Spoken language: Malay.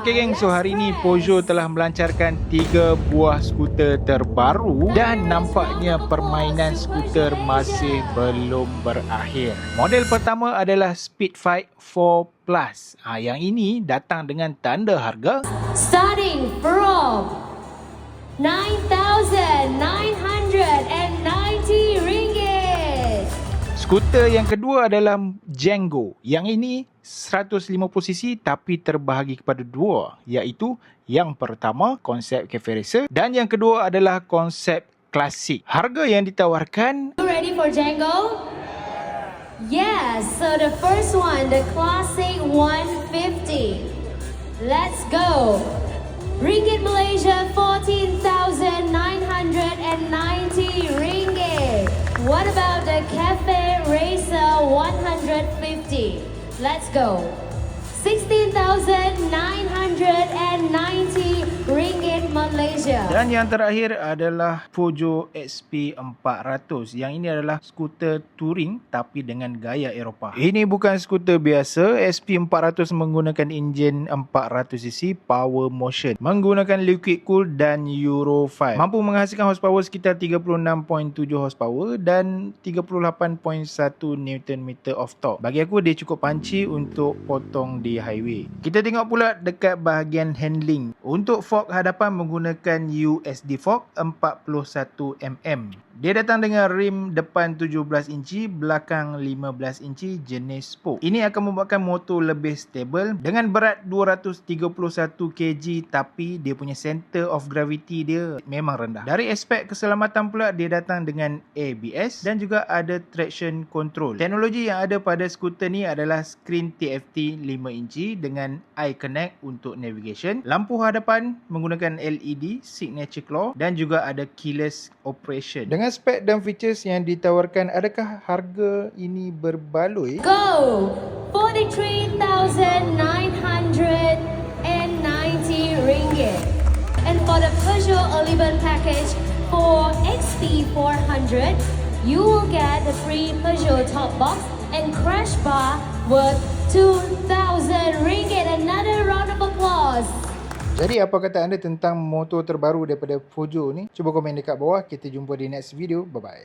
Okey geng, so hari ni Peugeot telah melancarkan 3 buah skuter terbaru dan nampaknya permainan skuter masih belum berakhir. Model pertama adalah Speedfight 4 Plus. Yang ini datang dengan tanda harga starting from RM9,990. Skuter yang kedua adalah Django. Yang ini 150cc tapi terbahagi kepada dua, iaitu yang pertama konsep cafe racer dan yang kedua adalah konsep klasik. Harga yang ditawarkan, You ready for Django? Yes, so the first one, the classic 150. Let's go. Ringgit Malaysia 14,990 ringgit. What about the Cafe Racer 150? Let's go. 16,990 ringgit Malaysia. dan yang terakhir adalah Peugeot XP400. Yang ini adalah skuter touring tapi dengan gaya Eropah. Ini bukan skuter biasa. XP400 menggunakan enjin 400cc power motion, menggunakan liquid cool dan Euro 5. Mampu menghasilkan horsepower sekitar 36.7 horsepower dan 38.1 Nm of torque. Bagi aku dia cukup punchy untuk potong di highway. Kita tengok pula dekat bahagian handling. Untuk fork hadapan menggunakan USD fork 41mm. Dia datang dengan rim depan 17 inci, belakang 15 inci jenis spoke. Ini akan membuatkan motor lebih stable dengan berat 231 kg tapi dia punya center of gravity dia memang rendah. Dari aspek keselamatan pula, dia datang dengan ABS dan juga ada traction control. Teknologi yang ada pada skuter ni adalah skrin TFT 5 inci dengan iConnect untuk navigation, lampu hadapan menggunakan LED signature claw dan juga ada keyless operation. Dengan spek dan features yang ditawarkan, adakah harga ini berbaloi? Go! 43,990 ringgit. And for the Peugeot Oliven package for XP400, you will get the free Peugeot top box and crash bar worth 2,000 ringgit. Another round of applause. Jadi apa kata anda tentang motor terbaru daripada Peugeot ni? Cuba komen dekat bawah. Kita jumpa di next video. Bye bye.